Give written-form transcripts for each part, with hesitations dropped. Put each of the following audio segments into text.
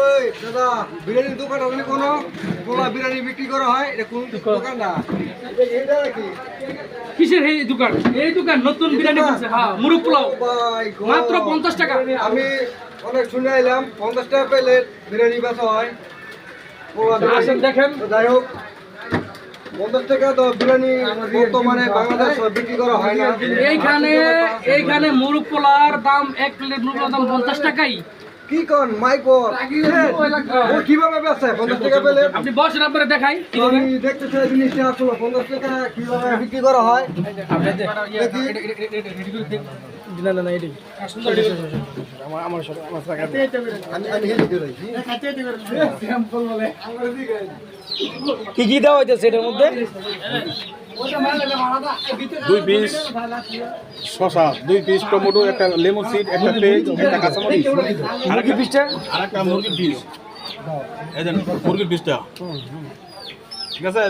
ওই দাদা বিরিয়ানির দোকান আপনি কোনো পোলা বিরিয়ানি বিক্রি করা হয় এটা কোন দোকান না এটা কি কিসের এই দোকান? এই দোকান নতুন বিরিয়ানি করছে। হ্যাঁ, মুরগ পোলাও ভাই গো, মাত্র 50 টাকা। আমি অনেক শুনে এলাম 50 টাকা প্লেট বিরিয়ানি বেচা হয় পোলা আসেন দেখেন। তো যাই হোক 50 টাকা তো বিরিয়ানি বর্তমানে বাংলাদেশ বিক্রি করা হয় না। এইখানে মুরগ পোলার দাম 1 প্লেট মুরগ পোলার দাম 50 টাকাই। কি কোন মাইকর ও কিভাবে বেচে 50 টাকা প্লেট? আপনি বসেন, আপনারা দেখাই আমি দেখতে চাই জিনিসটা আসলে 50 টাকা কিভাবে বিক্রি করা হয়। না না না এটাই আমি হেঁটে দিয়ে রয়েছি। কি কি দেওয়া হইতেছে এটার মধ্যে? 2 পিস শসা, 2 পিস টমেটো, একটা লেমন সিড, একটা পেঁয়াজ, একটা কাঁচামরিচ, মুরগি পিসটা আর একটা মুরগির পিস। এই দেন মুরগির পিসটা, ঠিক আছে?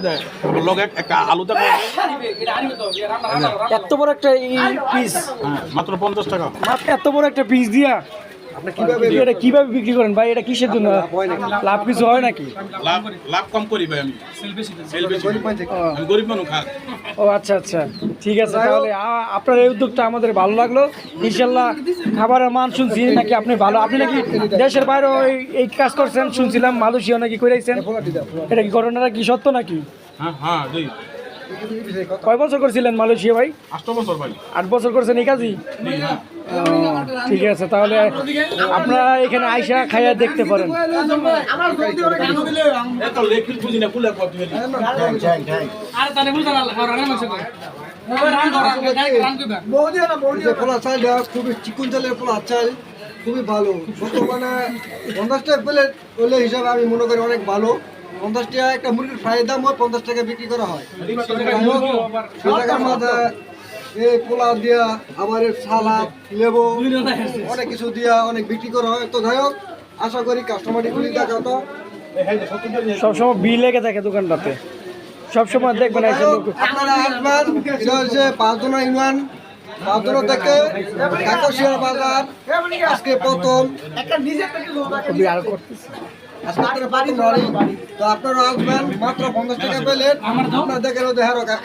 লগে একটা আলু থাকবে। এত বড় একটা পিস, হ্যাঁ, মাত্র 50 টাকা। এত বড় একটা পিস দিয়া আপনি কিভাবে এটা কিভাবে বিক্রি করেন ভাই? এটা কিসের জন্য? লাভ কিছু হয় নাকি? লাভ কম করি ভাই, আমি সেল বেশি গরিব মানুষ আমি গরিব মানুষ খাই। ও আচ্ছা আচ্ছা, ঠিক আছে। তাহলে আপনার এই উদ্যোগটা আমাদের ভালো লাগলো। ইনশাল্লাহ খাবারের মান শুনছি নাকি আপনি ভালো, আপনি নাকি দেশের বাইরে এই কাজ করছেন শুনছিলাম, মালয়েশিয়া নাকি করেছেন। এটা কি ঘটনাটা কি সত্য নাকি? হ্যাঁ হ্যাঁ, দুই কয় বছর করছিলেন মালয়েশিয়া ভাই? 8 বছর ভাই। 8 বছর করছেন এই কাজই? হ্যাঁ, ঠিক আছে, তাহলে আপনারা এখানে আইসা খাইয়া দেখতে পারেন। এত লেখিল বুঝি না, কুলে কত দিবি। যে পোলা চালটা খুবই চিকন চালের পোলা চাল, খুবই ভালো। বর্তমানে 50 টাকা প্লেট হলে হিসাবে আমি মনে করি অনেক ভালো। 50 টাকা একটা মুরগির ফ্রাইয়ের দাম হয়, 50 টাকা বিক্রি করা হয়। সে টাকার মধ্যে এই পোলা দিয়া আবার সালাদ লেবু অনেক কিছু দিয়া অনেক বিক্রি করা হয়। তো যাই হোক, আশা করি কাস্টমারটি খুবই দেখা তো সবসময় বিল লেগে থাকে দোকানটাতে, সবসময় দেখবেন আপনারা আসবেন। এটা হচ্ছে 5 জনা ইউনিয়ন, 5 জনা থেকে কাকশিয়া বাজার আজকে প্রথম। আজকে বাড়ি ধরে তো আপনারা আসবেন, মাত্র 50 টাকা প্লেট। আপনার দেখেন দেখারও যাই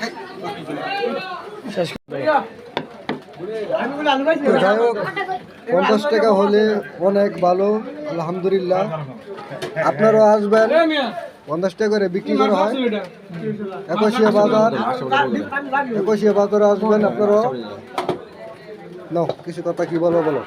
হোক 50 টাকা হলে অনেক ভালো, আলহামদুলিল্লাহ। আপনারাও আসবেন, 50 টাকা করে বিক্রি করা হয়। কাকশিয়া বাজারে আসবেন আপনারাও। নাও কিছু কথা কি বলো বলো।